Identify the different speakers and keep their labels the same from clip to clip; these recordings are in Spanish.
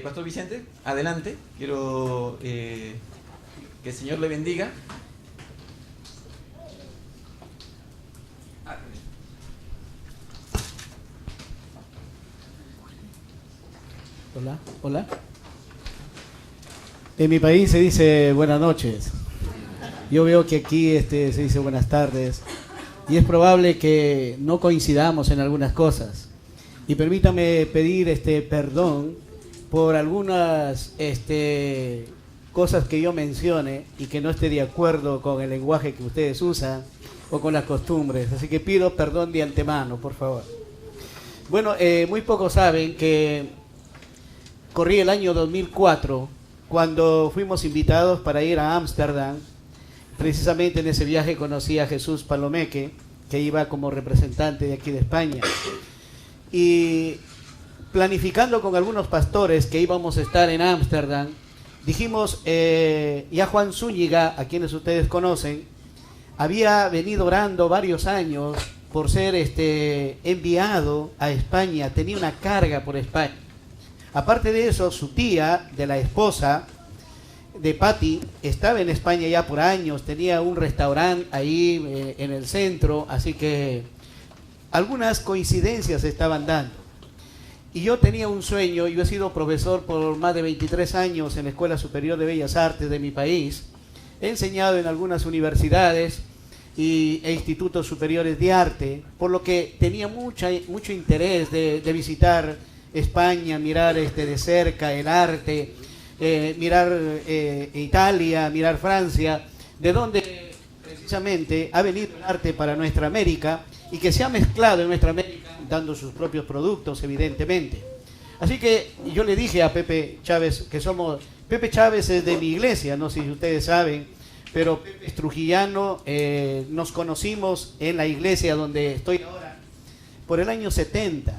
Speaker 1: Pastor Vicente, adelante. Quiero que el Señor le bendiga.
Speaker 2: Hola, hola. En mi país se dice buenas noches. Yo veo que aquí se dice buenas tardes. Y es probable que no coincidamos en algunas cosas. Y permítame pedir perdón por algunas cosas que yo mencione y que no esté de acuerdo con el lenguaje que ustedes usan o con las costumbres. Así que pido perdón de antemano, por favor. Bueno, muy pocos saben que corrí el año 2004 cuando fuimos invitados para ir a Ámsterdam. Precisamente en ese viaje conocí a Jesús Palomeque, que iba como representante de aquí de España. Y planificando con algunos pastores que íbamos a estar en Ámsterdam, dijimos, ya Juan Zúñiga, a quienes ustedes conocen, había venido orando varios años por ser enviado a España, tenía una carga por España. Aparte de eso, su tía, de la esposa de Patti, estaba en España ya por años, tenía un restaurante ahí en el centro, así que algunas coincidencias se estaban dando. Y yo tenía un sueño, yo he sido profesor por más de 23 años en la Escuela Superior de Bellas Artes de mi país, he enseñado en algunas universidades e institutos superiores de arte, por lo que tenía mucho interés de visitar España, mirar de cerca el arte, mirar Italia, mirar Francia, de donde precisamente ha venido el arte para nuestra América y que se ha mezclado en nuestra América dando sus propios productos, evidentemente. Así que yo le dije a Pepe Chávez que Pepe Chávez es de mi iglesia, no sé si ustedes saben, pero Pepe es trujillano, nos conocimos en la iglesia donde estoy ahora por el año 70.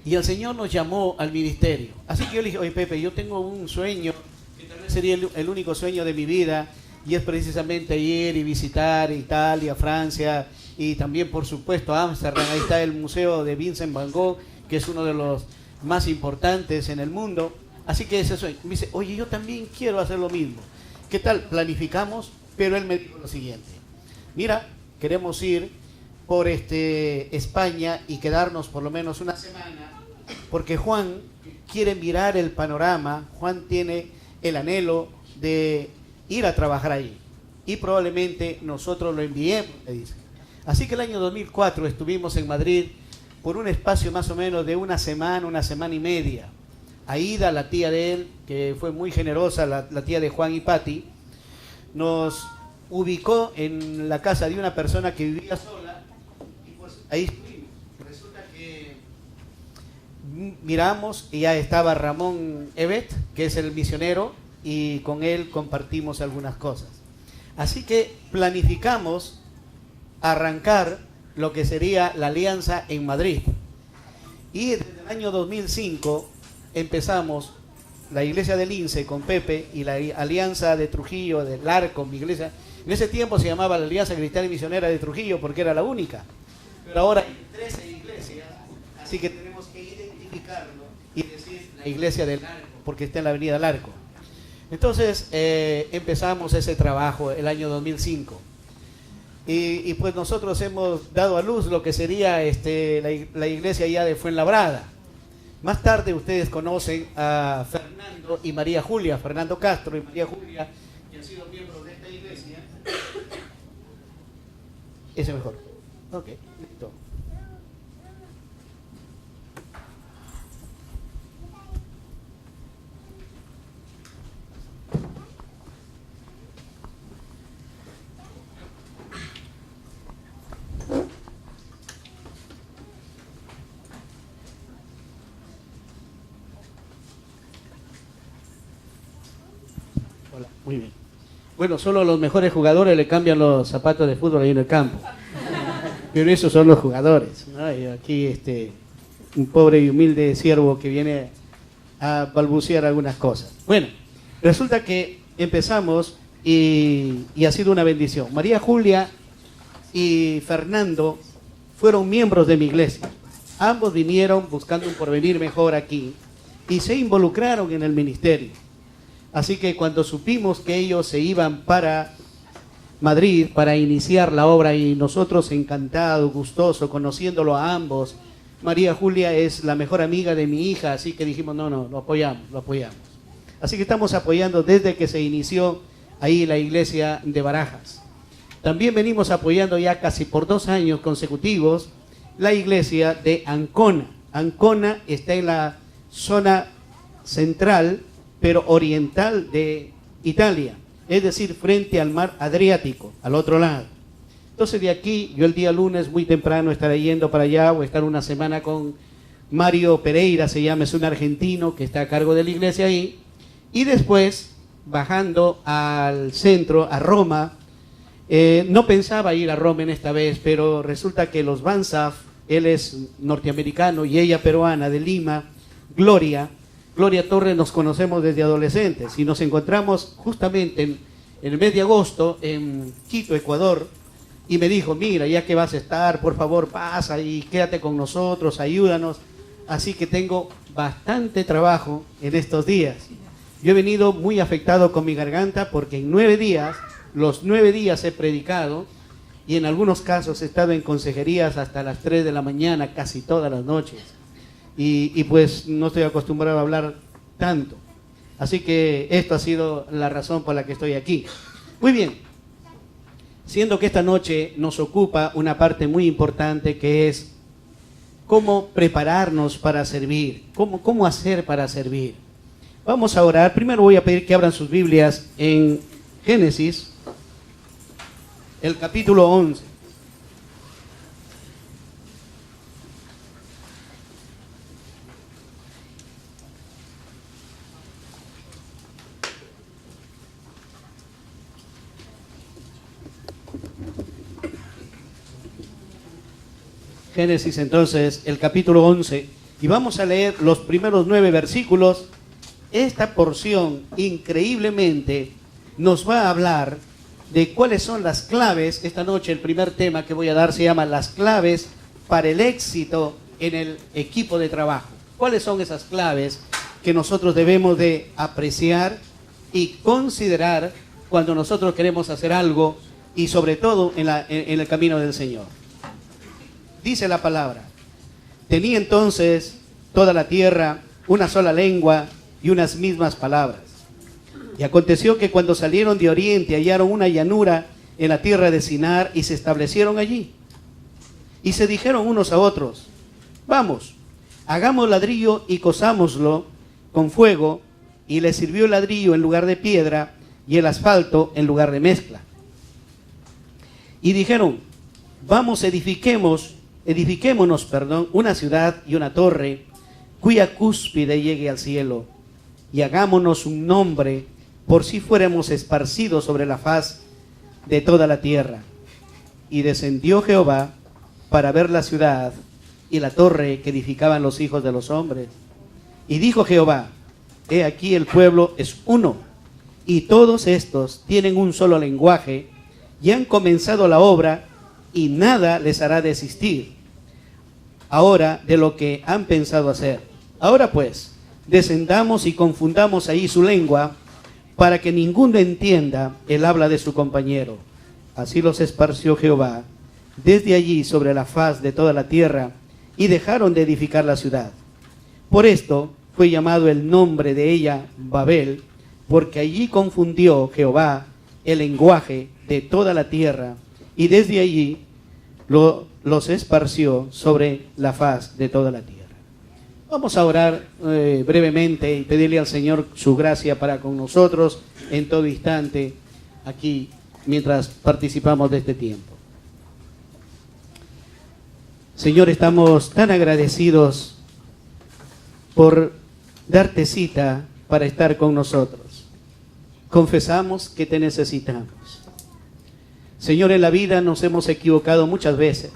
Speaker 2: Y el Señor nos llamó al ministerio. Así que yo le dije, oye Pepe, yo tengo un sueño, que tal vez sería el único sueño de mi vida, y es precisamente ir y visitar Italia, Francia, y también por supuesto Ámsterdam. Ahí está el museo de Vincent Van Gogh, que es uno de los más importantes en el mundo. Así que ese sueño. Me dice, oye, yo también quiero hacer lo mismo. ¿Qué tal? Planificamos, pero él me dijo lo siguiente. Mira, queremos ir por España y quedarnos por lo menos una semana, porque Juan quiere mirar el panorama. Juan tiene el anhelo de ir a trabajar allí y probablemente nosotros lo enviemos, me dice. Así que el año 2004 estuvimos en Madrid por un espacio más o menos de una semana y media. Aida, la tía de él, que fue muy generosa, la tía de Juan y Patti, nos ubicó en la casa de una persona que vivía sola y pues ahí estuvimos. Resulta que miramos y ya estaba Ramón Evet, que es el misionero, y con él compartimos algunas cosas. Así que planificamos arrancar lo que sería la alianza en Madrid. Y desde el año 2005 empezamos la iglesia del Lince con Pepe y la alianza de Trujillo, del Arco, mi iglesia. En ese tiempo se llamaba la Alianza Cristiana y Misionera de Trujillo porque era la única. Pero ahora hay 13 iglesias, así que tenemos que identificarlo y decir la iglesia del Arco, porque está en la avenida del Arco. Entonces empezamos ese trabajo el año 2005. Y pues nosotros hemos dado a luz lo que sería la iglesia ya de Fuenlabrada. Más tarde ustedes conocen a Fernando y María Julia, Fernando Castro y María Julia, que han sido miembros de esta iglesia. Ese mejor. Ok, listo. Hola, muy bien. Bueno, solo los mejores jugadores le cambian los zapatos de fútbol ahí en el campo. Pero esos son los jugadores, ¿no? Y aquí un pobre y humilde siervo que viene a balbucear algunas cosas. Bueno, resulta que empezamos y ha sido una bendición. María Julia y Fernando fueron miembros de mi iglesia. Ambos vinieron buscando un porvenir mejor aquí y se involucraron en el ministerio. Así que cuando supimos que ellos se iban para Madrid para iniciar la obra, y nosotros encantados, gustosos, conociéndolo a ambos, María Julia es la mejor amiga de mi hija, así que dijimos, no, lo apoyamos. Así que estamos apoyando desde que se inició ahí la iglesia de Barajas. También venimos apoyando ya casi por 2 años consecutivos la iglesia de Ancona. Ancona está en la zona central, pero oriental de Italia, es decir, frente al mar Adriático, al otro lado. Entonces de aquí, yo el día lunes muy temprano estaré yendo para allá, voy a estar una semana con Mario Pereira, se llama, es un argentino que está a cargo de la iglesia ahí, y después, bajando al centro, a Roma, no pensaba ir a Roma en esta vez, pero resulta que los Bansaf, él es norteamericano y ella peruana de Lima, Gloria Torres, nos conocemos desde adolescentes y nos encontramos justamente en el mes de agosto en Quito, Ecuador, y me dijo, mira, ya que vas a estar, por favor pasa y quédate con nosotros, ayúdanos. Así que tengo bastante trabajo en estos días. Yo he venido muy afectado con mi garganta porque en 9 días, los 9 días he predicado, y en algunos casos he estado en consejerías hasta las 3 de la mañana, casi todas las noches. Y pues no estoy acostumbrado a hablar tanto. Así que esto ha sido la razón por la que estoy aquí. Muy bien, siendo que esta noche nos ocupa una parte muy importante, que es cómo prepararnos para servir, cómo hacer para servir. Vamos a orar. Primero voy a pedir que abran sus Biblias en Génesis, el capítulo 11. Génesis entonces, el capítulo 11, y vamos a leer los primeros 9 versículos. Esta porción increíblemente nos va a hablar de cuáles son las claves. Esta noche el primer tema que voy a dar se llama las claves para el éxito en el equipo de trabajo. ¿Cuáles son esas claves que nosotros debemos de apreciar y considerar cuando nosotros queremos hacer algo, y sobre todo en el camino del Señor? Dice la palabra: tenía entonces toda la tierra una sola lengua y unas mismas palabras. Y aconteció que cuando salieron de oriente hallaron una llanura en la tierra de Sinar y se establecieron allí. Y se dijeron unos a otros: vamos, hagamos ladrillo y cosámoslo con fuego. Y les sirvió el ladrillo en lugar de piedra y el asfalto en lugar de mezcla. Y dijeron: vamos, edifiquémonos, una ciudad y una torre cuya cúspide llegue al cielo, y hagámonos un nombre, por si fuéramos esparcidos sobre la faz de toda la tierra. Y descendió Jehová para ver la ciudad y la torre que edificaban los hijos de los hombres. Y dijo Jehová: he aquí el pueblo es uno, y todos estos tienen un solo lenguaje, y han comenzado la obra, y nada les hará desistir ahora de lo que han pensado hacer. Ahora pues, descendamos y confundamos ahí su lengua, para que ninguno entienda el habla de su compañero. Así los esparció Jehová desde allí sobre la faz de toda la tierra, y dejaron de edificar la ciudad. Por esto fue llamado el nombre de ella Babel, porque allí confundió Jehová el lenguaje de toda la tierra, y desde allí los esparció sobre la faz de toda la tierra. Vamos a orar brevemente y pedirle al Señor su gracia para con nosotros en todo instante aquí mientras participamos de este tiempo. Señor, estamos tan agradecidos por darte cita para estar con nosotros. Confesamos que te necesitamos. Señor, en la vida nos hemos equivocado muchas veces,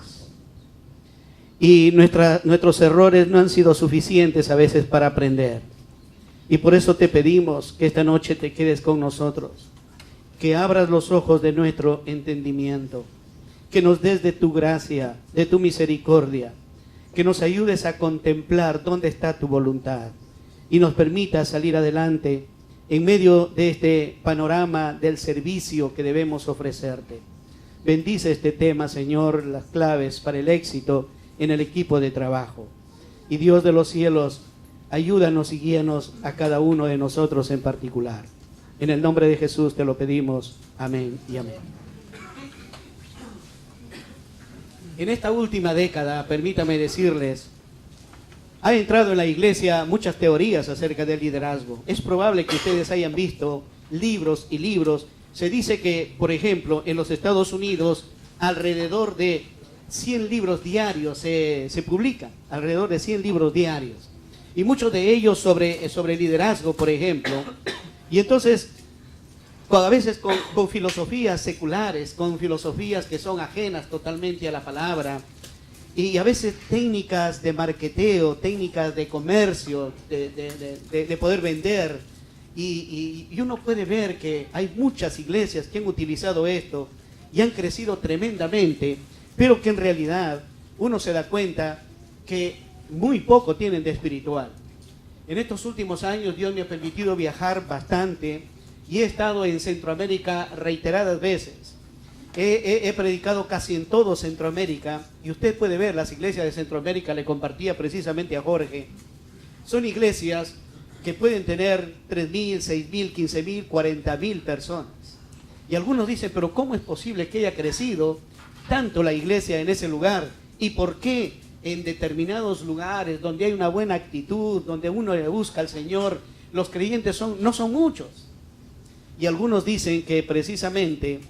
Speaker 2: y nuestros errores no han sido suficientes a veces para aprender. Y por eso te pedimos que esta noche te quedes con nosotros, que abras los ojos de nuestro entendimiento, que nos des de tu gracia, de tu misericordia, que nos ayudes a contemplar dónde está tu voluntad, y nos permita salir adelante en medio de este panorama del servicio que debemos ofrecerte. Bendice este tema, Señor, las claves para el éxito en el equipo de trabajo. Y Dios de los cielos, ayúdanos y guíanos a cada uno de nosotros en particular. En el nombre de Jesús te lo pedimos. Amén y amén. En esta última década, permítame decirles, ha entrado en la iglesia muchas teorías acerca del liderazgo. Es probable que ustedes hayan visto libros y libros. Se dice que, por ejemplo, en los Estados Unidos, alrededor de 100 libros diarios se publican, alrededor de 100 libros diarios. Y muchos de ellos sobre liderazgo, por ejemplo. Y entonces, a veces con filosofías seculares, con filosofías que son ajenas totalmente a la palabra, y a veces técnicas de marketeo, técnicas de comercio, de poder vender. Y uno puede ver que hay muchas iglesias que han utilizado esto y han crecido tremendamente, pero que en realidad uno se da cuenta que muy poco tienen de espiritual. En estos últimos años Dios me ha permitido viajar bastante y he estado en Centroamérica reiteradas veces. He predicado casi en todo Centroamérica y usted puede ver las iglesias de Centroamérica, le compartía precisamente a Jorge. Son iglesias que pueden tener 3,000, 6,000, 15,000, 40,000 personas. Y algunos dicen, pero ¿cómo es posible que haya crecido tanto la iglesia en ese lugar? ¿Y por qué en determinados lugares donde hay una buena actitud, donde uno le busca al Señor, los creyentes no son muchos? Y algunos dicen que precisamente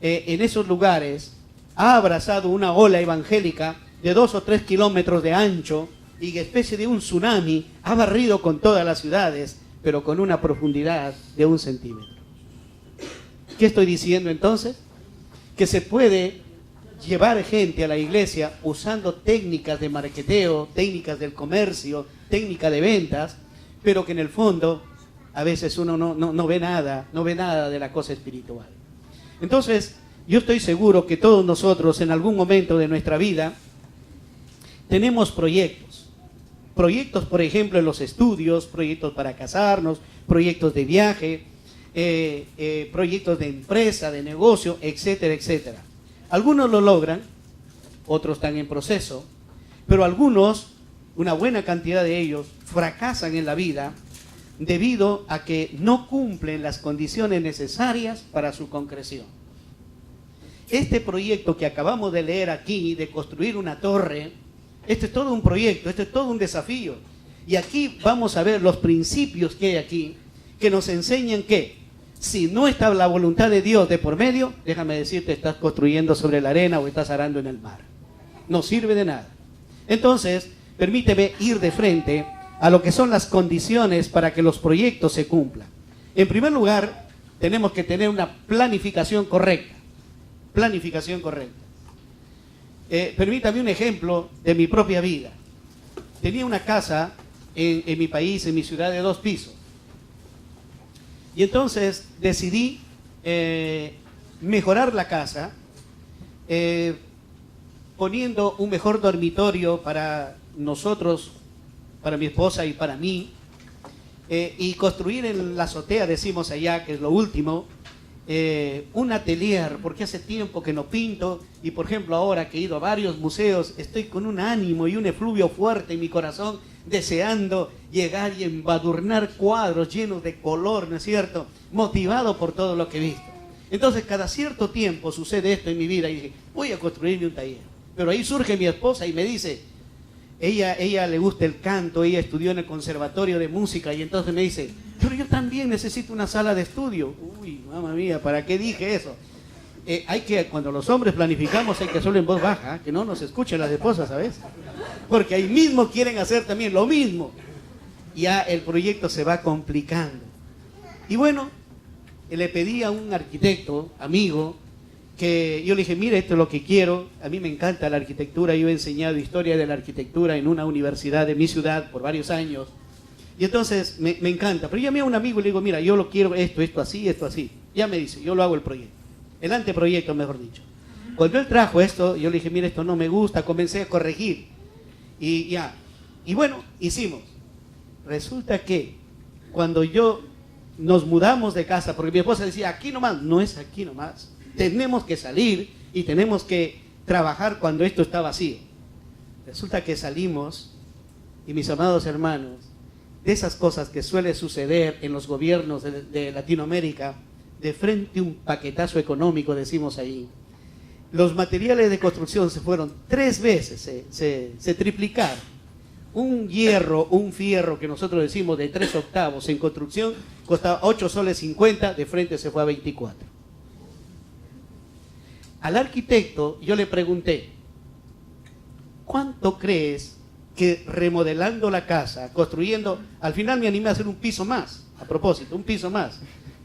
Speaker 2: en esos lugares ha abrazado una ola evangélica de 2 o 3 kilómetros de ancho y que especie de un tsunami ha barrido con todas las ciudades, pero con una profundidad de 1 centímetro. ¿Qué estoy diciendo entonces? Que se puede llevar gente a la iglesia usando técnicas de marketeo, técnicas del comercio, técnicas de ventas, pero que en el fondo a veces uno no ve nada de la cosa espiritual. Entonces, yo estoy seguro que todos nosotros en algún momento de nuestra vida tenemos proyectos. Proyectos, por ejemplo, en los estudios, proyectos para casarnos, proyectos de viaje, proyectos de empresa, de negocio, etcétera, etcétera. Algunos lo logran, otros están en proceso, pero algunos, una buena cantidad de ellos, fracasan en la vida debido a que no cumplen las condiciones necesarias para su concreción. Este proyecto que acabamos de leer aquí, de construir una torre, este es todo un proyecto, este es todo un desafío. Y aquí vamos a ver los principios que hay aquí, que nos enseñan que si no está la voluntad de Dios de por medio, déjame decirte, estás construyendo sobre la arena o estás arando en el mar. No sirve de nada. Entonces, permíteme ir de frente a lo que son las condiciones para que los proyectos se cumplan. En primer lugar, tenemos que tener una planificación correcta. Planificación correcta. Permítame un ejemplo de mi propia vida. Tenía una casa en mi país, en mi ciudad, de 2 pisos. Y entonces decidí mejorar la casa, poniendo un mejor dormitorio para nosotros, para mi esposa y para mí, y construir en la azotea, decimos allá, que es lo último, un atelier, porque hace tiempo que no pinto, y por ejemplo ahora que he ido a varios museos, estoy con un ánimo y un efluvio fuerte en mi corazón, deseando llegar y embadurnar cuadros llenos de color, ¿no es cierto?, motivado por todo lo que he visto. Entonces cada cierto tiempo sucede esto en mi vida y dije, voy a construirme un taller. Pero ahí surge mi esposa y me dice, ella le gusta el canto, ella estudió en el conservatorio de música y entonces me dice, pero yo también necesito una sala de estudio. Uy, mamá mía, ¿para qué dije eso? Cuando los hombres planificamos hay que hacerlo en voz baja, que no nos escuchen las esposas, ¿sabes? Porque ahí mismo quieren hacer también lo mismo. Ya el proyecto se va complicando. Y bueno, le pedí a un arquitecto, amigo, que yo le dije, mire, esto es lo que quiero, a mí me encanta la arquitectura, yo he enseñado historia de la arquitectura en una universidad de mi ciudad por varios años, y entonces me encanta, pero llamé a un amigo y le digo, mira, yo lo quiero esto así, ya me dice, yo lo hago el proyecto, el anteproyecto mejor dicho. Cuando él trajo esto, yo le dije, mira, esto no me gusta, comencé a corregir, y bueno, hicimos. Resulta que cuando nos mudamos de casa, porque mi esposa decía, aquí nomás, no es aquí nomás, tenemos que salir y tenemos que trabajar cuando esto está vacío. Resulta que salimos, y mis amados hermanos, de esas cosas que suele suceder en los gobiernos de Latinoamérica, de frente a un paquetazo económico, decimos ahí, los materiales de construcción se fueron 3 veces, se triplicaron. Un hierro, un fierro que nosotros decimos de 3 octavos en construcción, costaba 8 soles 50, de frente se fue a 24. Al arquitecto yo le pregunté, ¿cuánto crees que remodelando la casa, construyendo, al final me animé a hacer un piso más, a propósito, un piso más?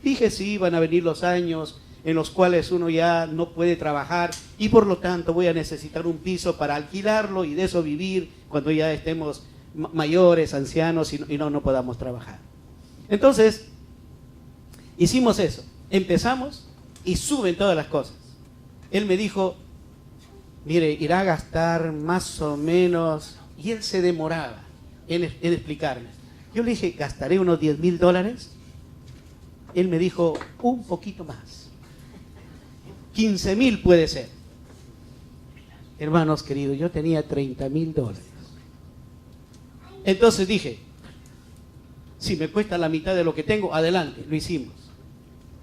Speaker 2: Dije, sí, van a venir los años en los cuales uno ya no puede trabajar y por lo tanto voy a necesitar un piso para alquilarlo y de eso vivir cuando ya estemos mayores, ancianos y no podamos trabajar. Entonces, hicimos eso, empezamos y suben todas las cosas. Él me dijo, mire, irá a gastar más o menos, y él se demoraba en explicarme. Yo le dije, ¿gastaré unos $10,000? Él me dijo, un poquito más. 15,000 puede ser. Hermanos queridos, yo tenía $30,000. Entonces dije, si me cuesta la mitad de lo que tengo, adelante, lo hicimos.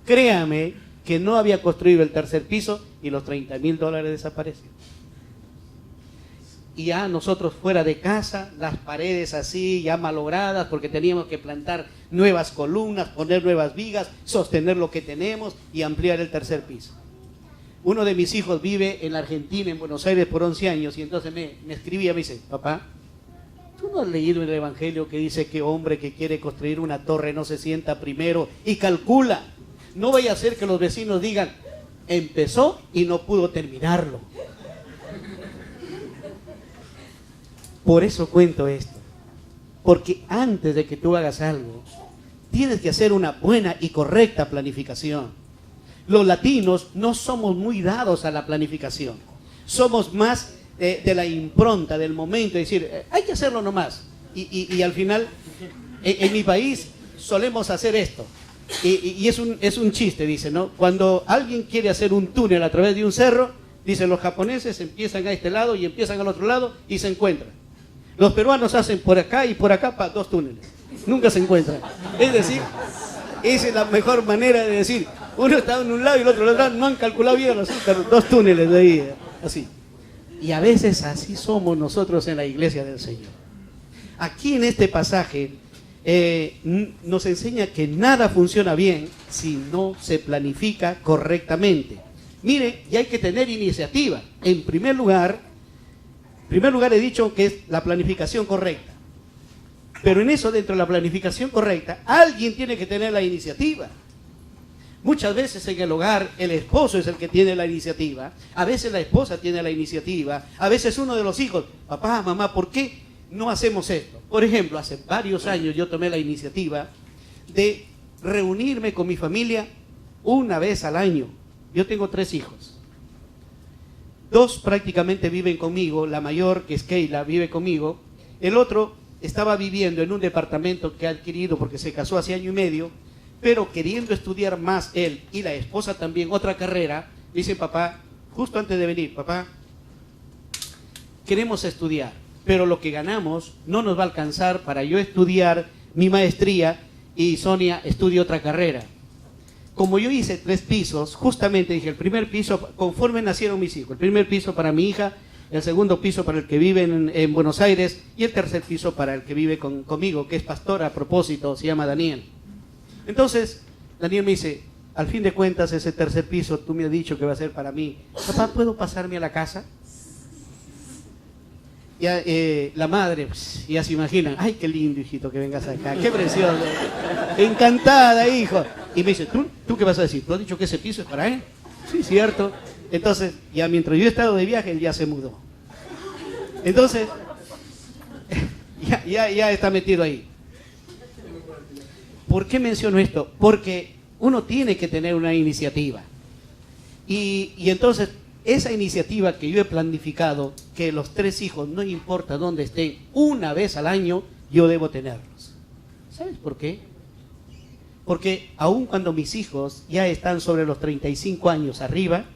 Speaker 2: Créame que no había construido el 3er piso y los $30,000 desaparecieron. Y ya nosotros fuera de casa, las paredes así, ya malogradas, porque teníamos que plantar nuevas columnas, poner nuevas vigas, sostener lo que tenemos y ampliar el 3er piso. Uno de mis hijos vive en la Argentina, en Buenos Aires, por 11 años, y entonces me escribía, me dice, papá, ¿tú no has leído en el Evangelio que dice que hombre que quiere construir una torre no se sienta primero y calcula? No vaya a ser que los vecinos digan, empezó y no pudo terminarlo. Por eso cuento esto, porque antes de que tú hagas algo, tienes que hacer una buena y correcta planificación. Los latinos no somos muy dados a la planificación, somos más de la impronta, del momento, es decir, hay que hacerlo nomás. Y al final, en mi país solemos hacer esto, y es un chiste, dice, ¿no? Cuando alguien quiere hacer un túnel a través de un cerro, dicen los japoneses empiezan a este lado y empiezan al otro lado y se encuentran. Los peruanos hacen por acá y por acá para 2 túneles. Nunca se encuentran. Es decir, esa es la mejor manera de decir, uno está en un lado y el otro en el otro lado, no han calculado bien los 2 túneles de ahí, así. Y a veces así somos nosotros en la iglesia del Señor. Aquí en este pasaje nos enseña que nada funciona bien si no se planifica correctamente. Mire, y hay que tener iniciativa. En primer lugar he dicho que es la planificación correcta. Pero en eso, dentro de la planificación correcta, alguien tiene que tener la iniciativa. Muchas veces en el hogar el esposo es el que tiene la iniciativa, a veces la esposa tiene la iniciativa, a veces uno de los hijos, papá, mamá, ¿por qué no hacemos esto? Por ejemplo, hace varios años yo tomé la iniciativa de reunirme con mi familia una vez al año. Yo tengo 3 hijos. 2 prácticamente viven conmigo, la mayor, que es Keila, vive conmigo. El otro estaba viviendo en un departamento que ha adquirido porque se casó hace 1 año y medio, pero queriendo estudiar más él y la esposa también otra carrera, dice, papá, justo antes de venir, papá, queremos estudiar, pero lo que ganamos no nos va a alcanzar para yo estudiar mi maestría y Sonia estudie otra carrera. Como yo hice 3 pisos, justamente dije, el primer piso, conforme nacieron mis hijos, el primer piso para mi hija, el segundo piso para el que vive en Buenos Aires y el tercer piso para el que vive conmigo, que es pastor a propósito, se llama Daniel. Entonces, Daniel me dice, al fin de cuentas ese tercer piso tú me has dicho que va a ser para mí. Papá, ¿puedo pasarme a la casa? Ya, la madre, pues, ya se imaginan, ay, qué lindo, hijito, que vengas acá, qué precioso, encantada, hijo. Y me dice, ¿tú qué vas a decir? ¿Tú has dicho que ese piso es para él? Sí, cierto. Entonces, ya mientras yo he estado de viaje, él ya se mudó. Entonces, ya está metido ahí. ¿Por qué menciono esto? Porque uno tiene que tener una iniciativa. Y entonces, esa iniciativa que yo he planificado, que los 3 hijos, no importa dónde estén, una vez al año, yo debo tenerlos. ¿Sabes por qué? Porque aun cuando mis hijos ya están sobre los 35 años arriba,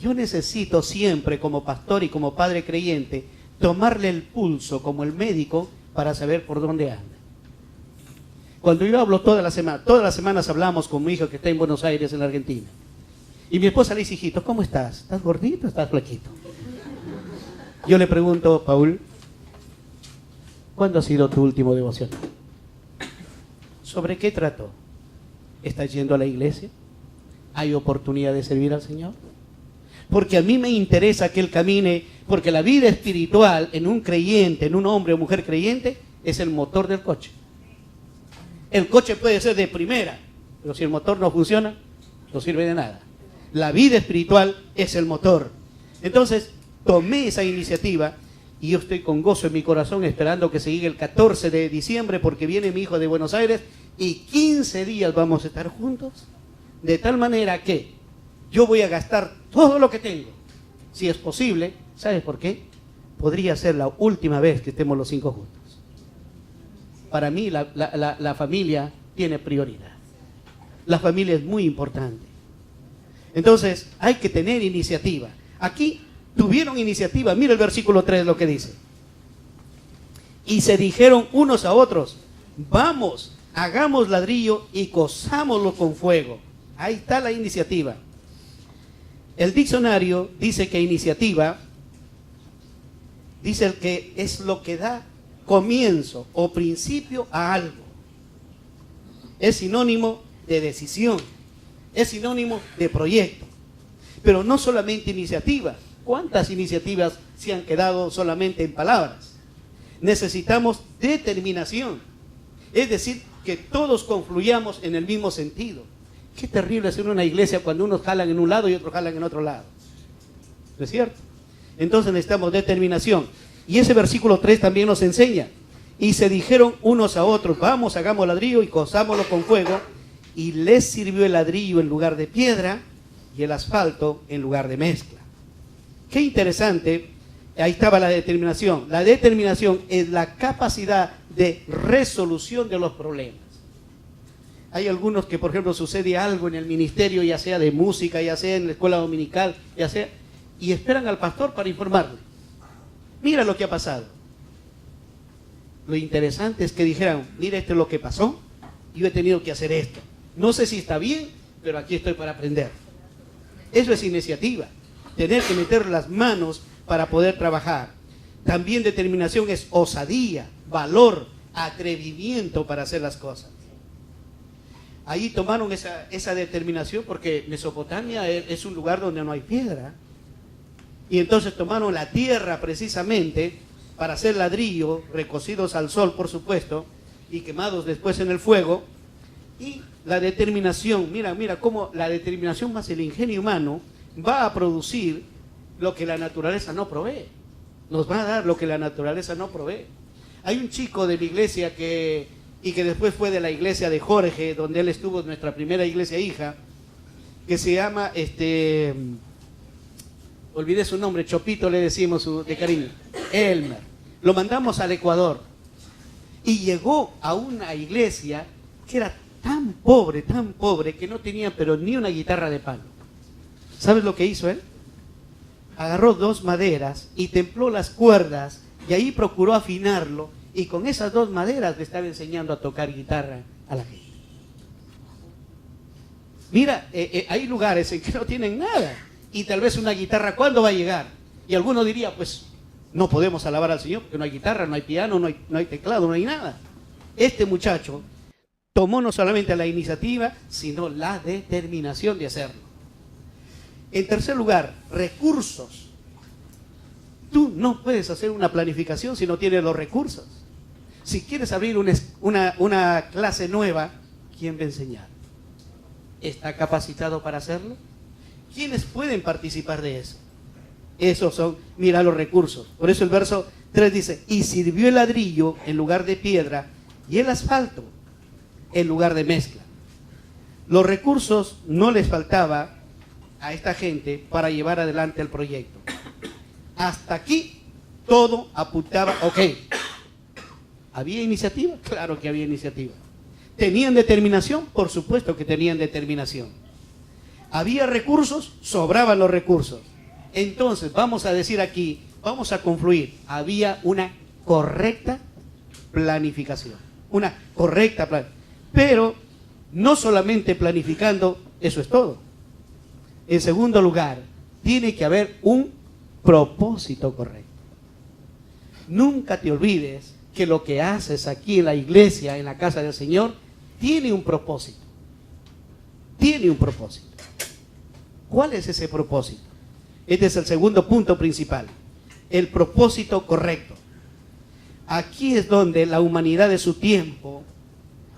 Speaker 2: yo necesito siempre como pastor y como padre creyente tomarle el pulso como el médico para saber por dónde anda. Cuando yo hablo todas las semanas hablamos con mi hijo que está en Buenos Aires, en la Argentina. Y mi esposa le dice, hijito, ¿cómo estás? ¿Estás gordito o estás flaquito? Yo le pregunto, Paul, ¿cuándo ha sido tu último devoción? ¿Sobre qué trató? ¿Estás yendo a la iglesia? ¿Hay oportunidad de servir al Señor? Porque a mí me interesa que él camine, porque la vida espiritual en un creyente, en un hombre o mujer creyente, es el motor del coche. El coche puede ser de primera, pero si el motor no funciona, no sirve de nada. La vida espiritual es el motor. Entonces, tomé esa iniciativa y yo estoy con gozo en mi corazón esperando que se llegue el 14 de diciembre porque viene mi hijo de Buenos Aires y 15 días vamos a estar juntos. De tal manera que yo voy a gastar todo lo que tengo. Si es posible, ¿sabes por qué? Podría ser la última vez que estemos los 5 juntos. Para mí la familia tiene prioridad. La familia es muy importante. Entonces hay que tener iniciativa. Aquí tuvieron iniciativa. Mira el versículo 3 lo que dice. Y se dijeron unos a otros, vamos, hagamos ladrillo y cozámoslo con fuego. Ahí está la iniciativa. El diccionario dice que iniciativa, dice el que es lo que da comienzo o principio a algo. Es sinónimo de decisión, es sinónimo de proyecto. Pero no solamente iniciativa. ¿Cuántas iniciativas se han quedado solamente en palabras? Necesitamos determinación. Es decir, que todos confluyamos en el mismo sentido. Qué terrible es en una iglesia cuando unos jalan en un lado y otros jalan en otro lado. ¿No es cierto? Entonces necesitamos determinación. Y ese versículo 3 también nos enseña. Y se dijeron unos a otros, vamos, hagamos ladrillo y cozámoslo con fuego. Y les sirvió el ladrillo en lugar de piedra y el asfalto en lugar de mezcla. Qué interesante. Ahí estaba la determinación. La determinación es la capacidad de resolución de los problemas. Hay algunos que, por ejemplo, sucede algo en el ministerio, ya sea de música, ya sea en la escuela dominical, ya sea, y esperan al pastor para informarle. Mira lo que ha pasado. Lo interesante es que dijeran, mira, esto es lo que pasó, yo he tenido que hacer esto. No sé si está bien, pero aquí estoy para aprender. Eso es iniciativa, tener que meter las manos para poder trabajar. También determinación es osadía, valor, atrevimiento para hacer las cosas. Ahí tomaron esa determinación porque Mesopotamia es un lugar donde no hay piedra. Y entonces tomaron la tierra precisamente para hacer ladrillo, recocidos al sol, por supuesto, y quemados después en el fuego. Y la determinación, mira cómo la determinación más el ingenio humano va a producir lo que la naturaleza no provee. Nos va a dar lo que la naturaleza no provee. Hay un chico de mi iglesia que después fue de la iglesia de Jorge, donde él estuvo en nuestra primera iglesia hija, que se llama, olvidé su nombre, Chopito le decimos de cariño, Elmer. Lo mandamos al Ecuador y llegó a una iglesia que era tan pobre, que no tenía pero ni una guitarra de palo. ¿Sabes lo que hizo él? Agarró 2 maderas y templó las cuerdas y ahí procuró afinarlo. Y con esas 2 maderas le estaba enseñando a tocar guitarra a la gente. Mira, hay lugares en que no tienen nada. Y tal vez una guitarra, ¿cuándo va a llegar? Y alguno diría, pues, no podemos alabar al Señor porque no hay guitarra, no hay piano, no hay teclado, no hay nada. Este muchacho tomó no solamente la iniciativa, sino la determinación de hacerlo. En tercer lugar, recursos. Tú no puedes hacer una planificación si no tienes los recursos. Si quieres abrir una clase nueva, ¿quién va a enseñar? ¿Está capacitado para hacerlo? ¿Quiénes pueden participar de eso? Esos son, mira los recursos. Por eso el verso 3 dice, y sirvió el ladrillo en lugar de piedra y el asfalto en lugar de mezcla. Los recursos no les faltaba a esta gente para llevar adelante el proyecto. Hasta aquí todo apuntaba, ok. ¿Había iniciativa? Claro que había iniciativa. ¿Tenían determinación? Por supuesto que tenían determinación. ¿Había recursos? Sobraban los recursos. Entonces, vamos a decir aquí, vamos a confluir, había una correcta planificación. Una correcta planificación. Pero no solamente planificando, eso es todo. En segundo lugar, tiene que haber un propósito correcto. Nunca te olvides que lo que haces aquí en la iglesia, en la casa del Señor, tiene un propósito. Tiene un propósito. ¿Cuál es ese propósito? Este es el segundo punto principal. El propósito correcto. Aquí es donde la humanidad de su tiempo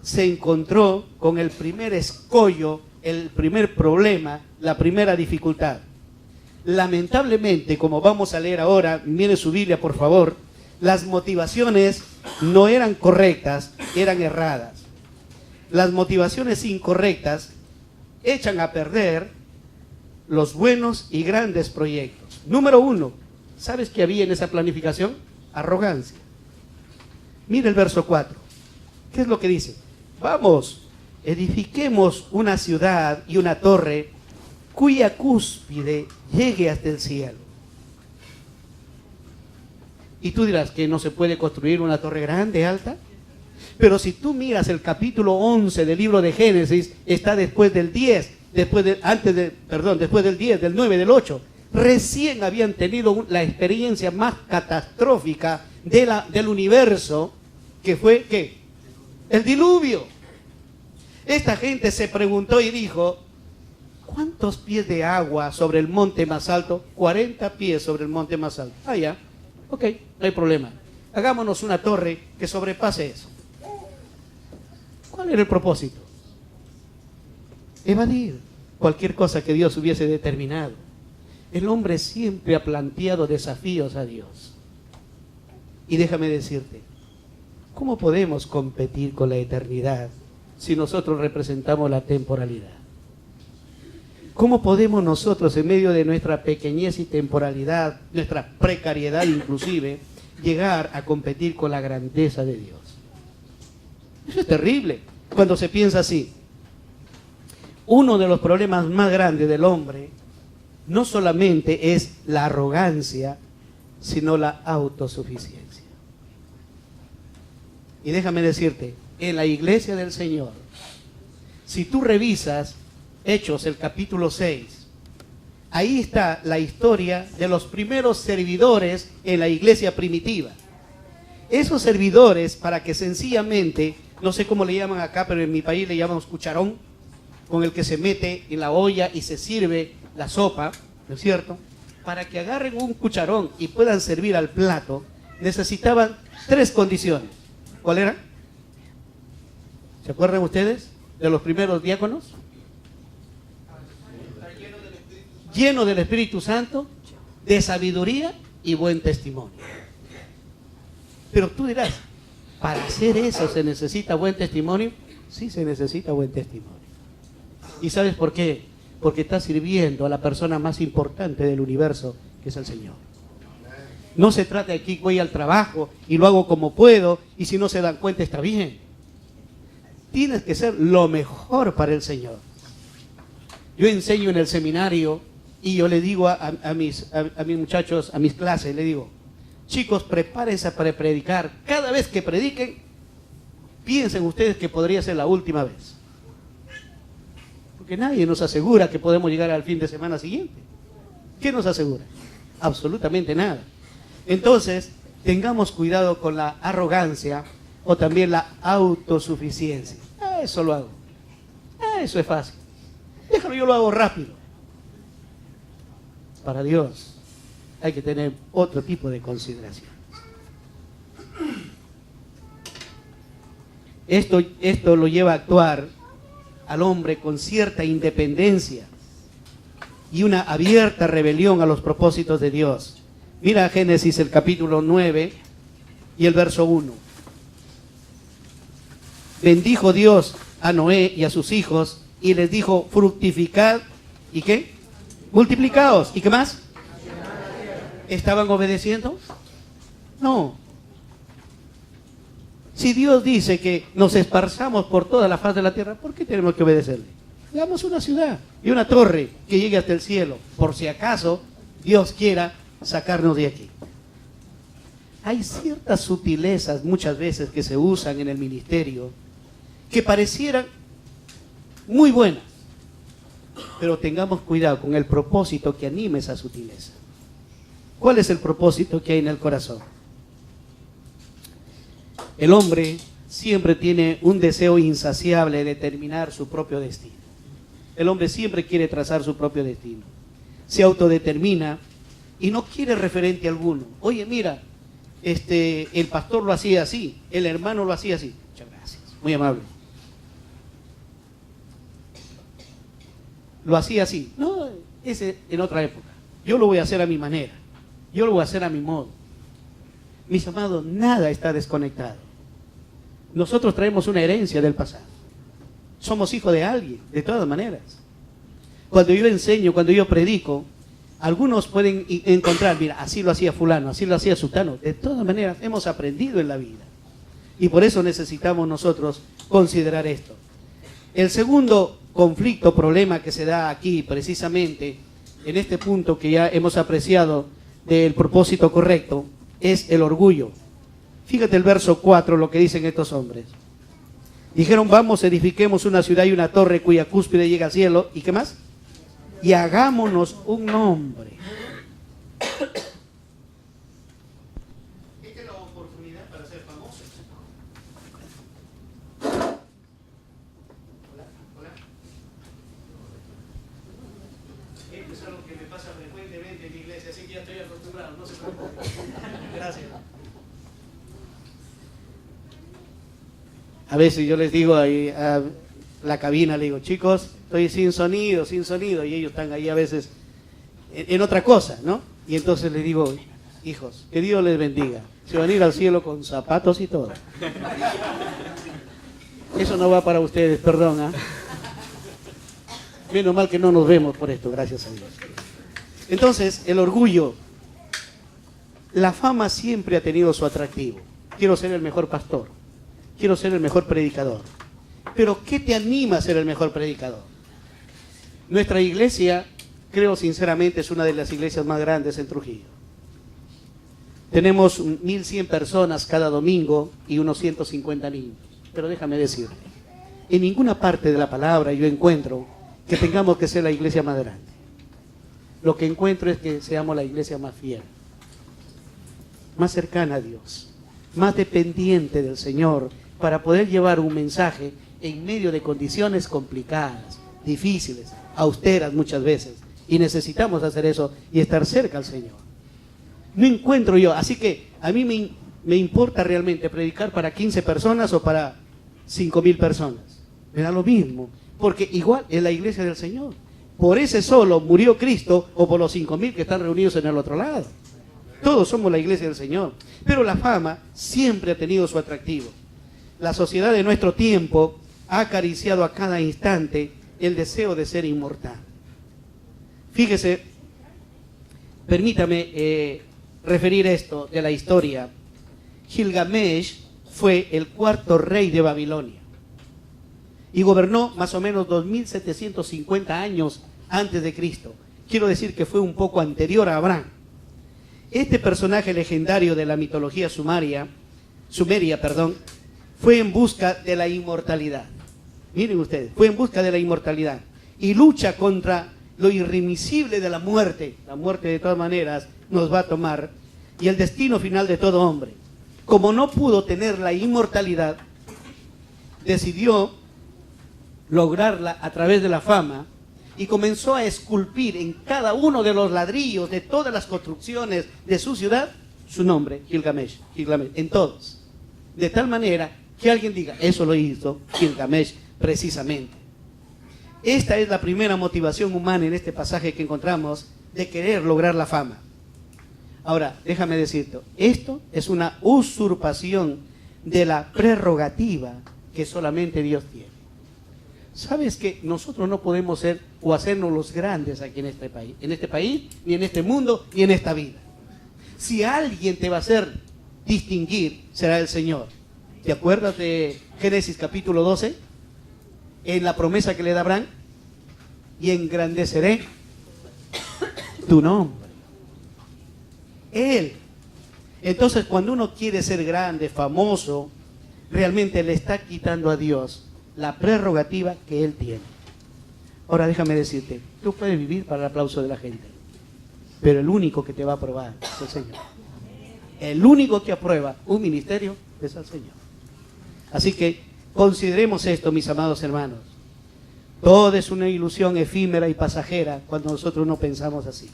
Speaker 2: se encontró con el primer escollo, el primer problema, la primera dificultad. Lamentablemente, como vamos a leer ahora, mire su Biblia por favor, las motivaciones no eran correctas, eran erradas. Las motivaciones incorrectas echan a perder los buenos y grandes proyectos. Número 1, ¿sabes qué había en esa planificación? Arrogancia. Mira el verso 4. ¿Qué es lo que dice? Vamos, edifiquemos una ciudad y una torre cuya cúspide llegue hasta el cielo. Y tú dirás que no se puede construir una torre grande, alta. Pero si tú miras el capítulo 11 del libro de Génesis, está después del 10, después del 10, del 9, del 8. Recién habían tenido la experiencia más catastrófica del universo, que fue, ¿qué? El diluvio. Esta gente se preguntó y dijo, ¿cuántos pies de agua sobre el monte más alto? 40 pies sobre el monte más alto. Ah, ya. Ok, no hay problema. Hagámonos una torre que sobrepase eso. ¿Cuál era el propósito? Evadir cualquier cosa que Dios hubiese determinado. El hombre siempre ha planteado desafíos a Dios. Y déjame decirte, ¿cómo podemos competir con la eternidad si nosotros representamos la temporalidad? ¿Cómo podemos nosotros, en medio de nuestra pequeñez y temporalidad, nuestra precariedad inclusive, llegar a competir con la grandeza de Dios? Eso es terrible cuando se piensa así. Uno de los problemas más grandes del hombre no solamente es la arrogancia, sino la autosuficiencia. Y déjame decirte, en la iglesia del Señor, si tú revisas Hechos, el capítulo 6, ahí está la historia de los primeros servidores en la iglesia primitiva. Esos servidores, para que sencillamente, no sé cómo le llaman acá, pero en mi país le llamamos cucharón, con el que se mete en la olla y se sirve la sopa, ¿no es cierto? Para que agarren un cucharón y puedan servir al plato, necesitaban 3 condiciones. ¿Cuál era? ¿Se acuerdan ustedes de los primeros diáconos? Lleno del Espíritu Santo, de sabiduría y buen testimonio. Pero tú dirás, ¿para hacer eso se necesita buen testimonio? Sí, se necesita buen testimonio. ¿Y sabes por qué? Porque estás sirviendo a la persona más importante del universo, que es el Señor. No se trata de que voy al trabajo y lo hago como puedo, y si no se dan cuenta está bien. Tienes que ser lo mejor para el Señor. Yo enseño en el seminario y yo le digo a mis muchachos, a mis clases, le digo, chicos, prepárense para predicar. Cada vez que prediquen, piensen ustedes que podría ser la última vez. Porque nadie nos asegura que podemos llegar al fin de semana siguiente. ¿Qué nos asegura? Absolutamente nada. Entonces, tengamos cuidado con la arrogancia o también la autosuficiencia. Eso lo hago. Eso es fácil. Déjalo, yo lo hago rápido. Para Dios hay que tener otro tipo de consideración. Esto lo lleva a actuar al hombre con cierta independencia y una abierta rebelión a los propósitos de Dios. Mira Génesis, el capítulo 9 y el verso 1. Bendijo Dios a Noé y a sus hijos y les dijo, fructificad y ¿qué? Multiplicaos. ¿Y qué más? ¿Estaban obedeciendo? No. Si Dios dice que nos esparzamos por toda la faz de la tierra, ¿por qué tenemos que obedecerle? Hagamos una ciudad y una torre que llegue hasta el cielo, por si acaso Dios quiera sacarnos de aquí. Hay ciertas sutilezas muchas veces que se usan en el ministerio que parecieran muy buenas, pero tengamos cuidado con el propósito que anime esa sutileza. ¿Cuál es el propósito que hay en el corazón? El hombre siempre tiene un deseo insaciable de determinar su propio destino. El hombre siempre quiere trazar su propio destino. Se autodetermina y no quiere referente alguno. Oye, mira, el pastor lo hacía así, el hermano lo hacía así. Muchas gracias, muy amable. Lo hacía así. No, ese en otra época. Yo lo voy a hacer a mi manera. Yo lo voy a hacer a mi modo. Mis amados, nada está desconectado. Nosotros traemos una herencia del pasado. Somos hijos de alguien, de todas maneras. Cuando yo enseño, cuando yo predico, algunos pueden encontrar, mira, así lo hacía fulano, así lo hacía sutano. De todas maneras, hemos aprendido en la vida. Y por eso necesitamos nosotros considerar esto. El segundo conflicto, problema que se da aquí, precisamente, en este punto que ya hemos apreciado del propósito correcto, es el orgullo. Fíjate el verso 4, lo que dicen estos hombres. Dijeron, vamos, edifiquemos una ciudad y una torre cuya cúspide llega al cielo. ¿Y qué más? Y hagámonos un nombre. Esta es la oportunidad para ser famosos. Hola, hola. Esto es algo que me pasa frecuentemente en mi iglesia, así que ya estoy acostumbrado, no se preocupen. Gracias. A veces yo les digo ahí a la cabina, le digo, chicos, estoy sin sonido, y ellos están ahí a veces en otra cosa, ¿no? Y entonces les digo, hijos, que Dios les bendiga, se van a ir al cielo con zapatos y todo. Eso no va para ustedes, perdón, ¿ah? Menos mal que no nos vemos por esto, gracias a Dios. Entonces, el orgullo, la fama siempre ha tenido su atractivo. Quiero ser el mejor pastor. Quiero ser el mejor predicador. Pero ¿qué te anima a ser el mejor predicador? Nuestra iglesia, creo sinceramente, es una de las iglesias más grandes en Trujillo. Tenemos 1,100 personas cada domingo y unos 150 niños. Pero déjame decirte, en ninguna parte de la palabra yo encuentro que tengamos que ser la iglesia más grande. Lo que encuentro es que seamos la iglesia más fiel, más cercana a Dios, más dependiente del Señor, para poder llevar un mensaje en medio de condiciones complicadas, difíciles, austeras muchas veces. Y necesitamos hacer eso y estar cerca al Señor. No encuentro yo, así que a mí me importa realmente predicar para 15 personas o para 5,000 personas. Me da lo mismo, porque igual es la iglesia del Señor. Por ese solo murió Cristo o por los 5,000 que están reunidos en el otro lado. Todos somos la iglesia del Señor. Pero la fama siempre ha tenido su atractivo. La sociedad de nuestro tiempo ha acariciado a cada instante el deseo de ser inmortal. Fíjese, permítame referir esto de la historia. Gilgamesh fue el cuarto rey de Babilonia y gobernó más o menos 2750 años antes de Cristo. Quiero decir que fue un poco anterior a Abraham. Este personaje legendario de la mitología sumeria, fue en busca de la inmortalidad. Miren ustedes, fue en busca de la inmortalidad y lucha contra lo irremisible de la muerte. La muerte de todas maneras nos va a tomar, y el destino final de todo hombre. Como no pudo tener la inmortalidad, decidió lograrla a través de la fama y comenzó a esculpir en cada uno de los ladrillos de todas las construcciones de su ciudad su nombre, Gilgamesh, en todos. De tal manera que alguien diga, eso lo hizo Gilgamesh precisamente. Esta es la primera motivación humana en este pasaje que encontramos de querer lograr la fama. Ahora, déjame decirte, esto es una usurpación de la prerrogativa que solamente Dios tiene. ¿Sabes que nosotros no podemos ser o hacernos los grandes aquí en este país, ni en este mundo, ni en esta vida? Si alguien te va a hacer distinguir, será el Señor. ¿Te acuerdas de Génesis capítulo 12? En la promesa que le da Abraham, y engrandeceré tu nombre. Él. Entonces, cuando uno quiere ser grande, famoso, realmente le está quitando a Dios la prerrogativa que Él tiene. Ahora déjame decirte, tú puedes vivir para el aplauso de la gente, pero el único que te va a aprobar es el Señor. El único que aprueba un ministerio es el Señor. Así que consideremos esto, mis amados hermanos. Todo es una ilusión efímera y pasajera cuando nosotros no pensamos así.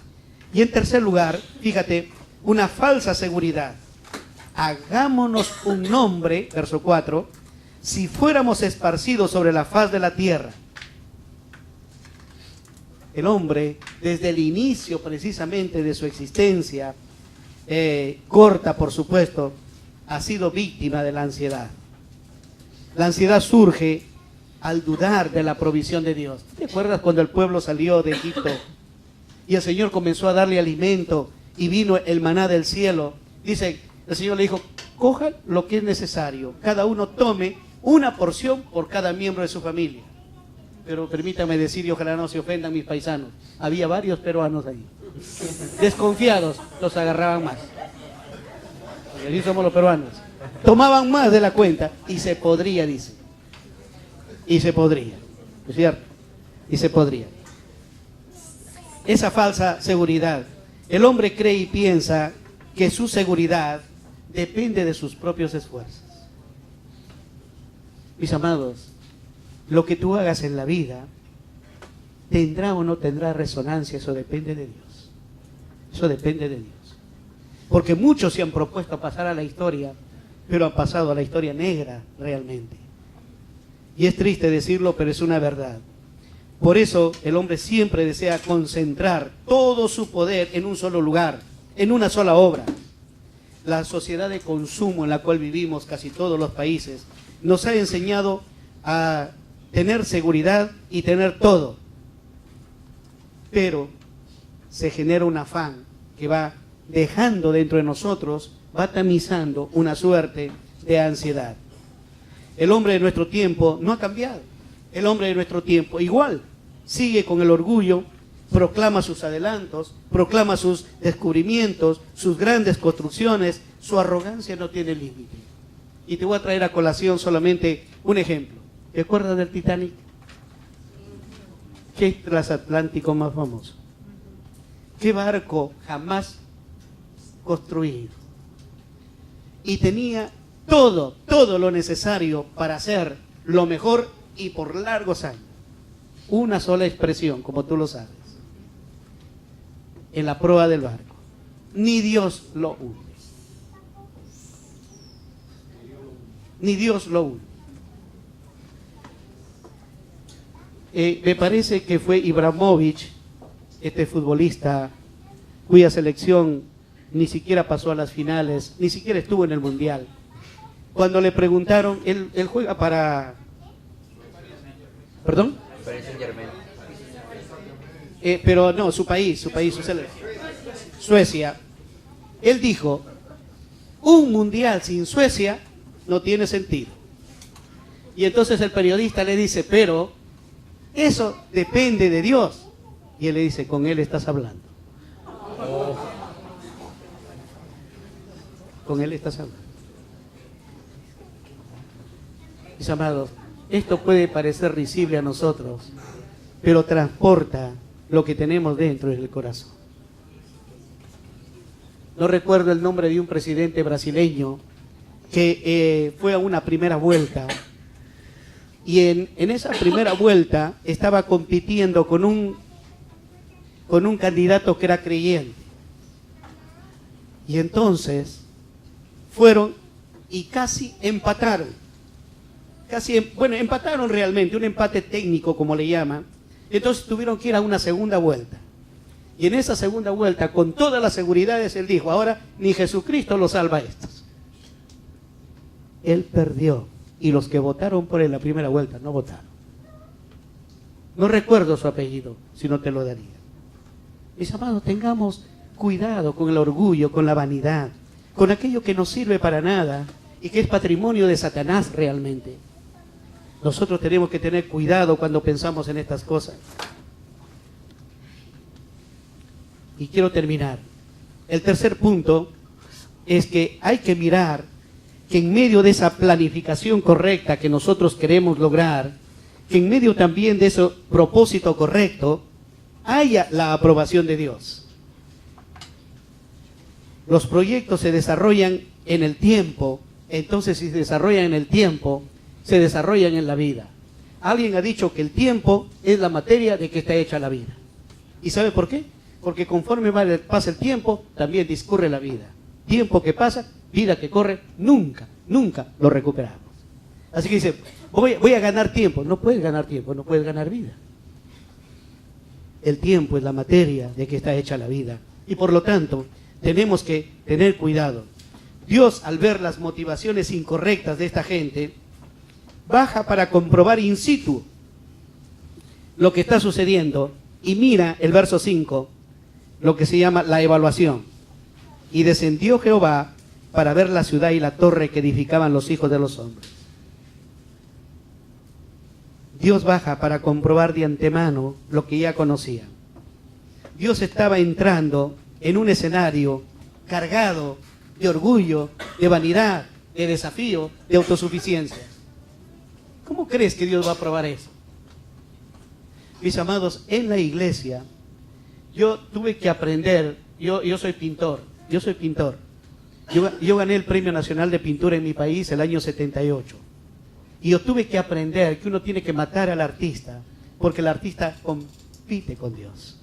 Speaker 2: Y en tercer lugar, fíjate, una falsa seguridad. Hagámonos un nombre, verso 4, si fuéramos esparcidos sobre la faz de la tierra. El hombre, desde el inicio precisamente de su existencia, corta por supuesto, ha sido víctima de la ansiedad. La ansiedad surge al dudar de la provisión de Dios. ¿Te acuerdas cuando el pueblo salió de Egipto y el Señor comenzó a darle alimento y vino el maná del cielo? Dice, el Señor le dijo, cojan lo que es necesario, cada uno tome una porción por cada miembro de su familia. Pero permítame decir, y ojalá no se ofendan mis paisanos, había varios peruanos ahí. Desconfiados, los agarraban más. Y así somos los peruanos. Tomaban más de la cuenta y se podría, dice. Y se podría, ¿es cierto? Y se podría. Esa falsa seguridad. El hombre cree y piensa que su seguridad depende de sus propios esfuerzos. Mis amados, lo que tú hagas en la vida, tendrá o no tendrá resonancia, eso depende de Dios. Eso depende de Dios. Porque muchos se han propuesto pasar a la historia, pero han pasado a la historia negra realmente. Y es triste decirlo, pero es una verdad. Por eso el hombre siempre desea concentrar todo su poder en un solo lugar, en una sola obra. La sociedad de consumo en la cual vivimos, casi todos los países, nos ha enseñado a tener seguridad y tener todo. Pero se genera un afán que va dejando dentro de nosotros, va tamizando una suerte de ansiedad. El hombre de nuestro tiempo no ha cambiado. El hombre de nuestro tiempo igual sigue con el orgullo, proclama sus adelantos, proclama sus descubrimientos, sus grandes construcciones. Su arrogancia no tiene límite. Y te voy a traer a colación solamente un ejemplo. ¿Te acuerdas del Titanic? ¿Qué transatlántico más famoso? ¿Qué barco jamás construido? Y tenía todo lo necesario para hacer lo mejor y por largos años. Una sola expresión, como tú lo sabes. En la proa del barco. Ni Dios lo hunde. Ni Dios lo hunde. Me parece que fue Ibrahimovic, este futbolista cuya selección ni siquiera pasó a las finales, ni siquiera estuvo en el Mundial. Cuando le preguntaron, él juega para... ¿Perdón? Pero no, su país, su selección. Suecia. Él dijo, un Mundial sin Suecia no tiene sentido. Y entonces el periodista le dice, pero eso depende de Dios. Y él le dice, con él estás hablando. Con él estás hablando. Mis amados, esto puede parecer risible a nosotros, pero transporta lo que tenemos dentro del corazón. No recuerdo el nombre de un presidente brasileño que fue a una primera vuelta, y en esa primera vuelta estaba compitiendo con un candidato que era creyente. Y entonces fueron y casi empataron. Empataron realmente, un empate técnico como le llaman. Entonces tuvieron que ir a una segunda vuelta. Y en esa segunda vuelta, con todas las seguridades, él dijo, ahora ni Jesucristo los salva a estos. Él perdió. Y los que votaron por él en la primera vuelta no votaron. No recuerdo su apellido, si no te lo daría. Mis amados, tengamos cuidado con el orgullo, con la vanidad, con aquello que no sirve para nada y que es patrimonio de Satanás realmente. Nosotros tenemos que tener cuidado cuando pensamos en estas cosas. Y quiero terminar. El tercer punto es que hay que mirar que en medio de esa planificación correcta que nosotros queremos lograr, que en medio también de ese propósito correcto, haya la aprobación de Dios. Los proyectos se desarrollan en el tiempo, entonces si se desarrollan en el tiempo, se desarrollan en la vida. Alguien ha dicho que el tiempo es la materia de que está hecha la vida. ¿Y sabe por qué? Porque conforme pasa el tiempo, también discurre la vida. Tiempo que pasa, vida que corre, nunca lo recuperamos. Así que dice, voy a ganar tiempo. No puedes ganar tiempo, no puedes ganar vida. El tiempo es la materia de que está hecha la vida. Y por lo tanto, tenemos que tener cuidado. Dios, al ver las motivaciones incorrectas de esta gente, baja para comprobar in situ lo que está sucediendo y mira el verso 5, lo que se llama la evaluación. Y descendió Jehová para ver la ciudad y la torre que edificaban los hijos de los hombres. Dios baja para comprobar de antemano lo que ya conocía. Dios estaba entrando en un escenario cargado de orgullo, de vanidad, de desafío, de autosuficiencia. ¿Cómo crees que Dios va a probar eso? Mis amados, en la iglesia, yo tuve que aprender, yo soy pintor. Yo gané el Premio Nacional de Pintura en mi país el año 78. Y yo tuve que aprender que uno tiene que matar al artista, porque el artista compite con Dios.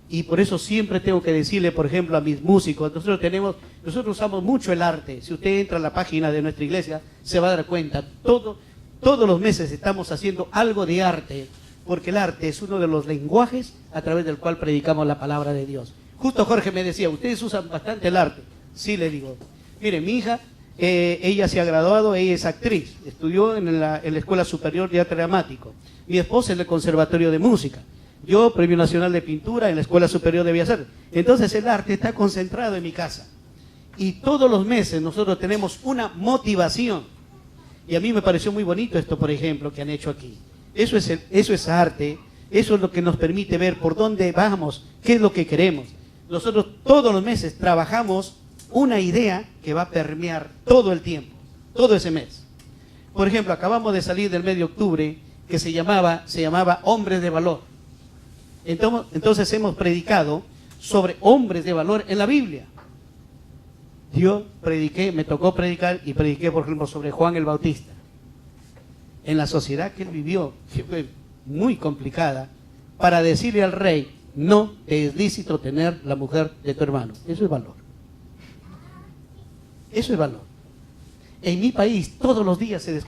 Speaker 2: Y por eso siempre tengo que decirle, por ejemplo, a mis músicos, nosotros usamos mucho el arte. Si usted entra a la página de nuestra iglesia, se va a dar cuenta, todos los meses estamos haciendo algo de arte, porque el arte es uno de los lenguajes a través del cual predicamos la palabra de Dios. Justo Jorge me decía, ustedes usan bastante el arte. Sí, le digo. Mire, mi hija, ella se ha graduado, ella es actriz, estudió en la Escuela Superior de Arte Dramático. Mi esposa en el Conservatorio de Música. Yo, Premio Nacional de Pintura en la Escuela Superior de Bellas Artes. Entonces el arte está concentrado en mi casa. Y todos los meses nosotros tenemos una motivación. Y a mí me pareció muy bonito esto, por ejemplo, que han hecho aquí. Eso es arte, eso es lo que nos permite ver por dónde vamos, qué es lo que queremos. Nosotros todos los meses trabajamos una idea que va a permear todo el tiempo, todo ese mes. Por ejemplo, acabamos de salir del mes de octubre que se llamaba Hombres de Valor. Entonces hemos predicado sobre hombres de valor en la Biblia. Yo me tocó predicar y prediqué, por ejemplo, sobre Juan el Bautista. En la sociedad que él vivió, que fue muy complicada, para decirle al rey, no te es lícito tener la mujer de tu hermano. Eso es valor. Eso es valor. En mi país todos los días se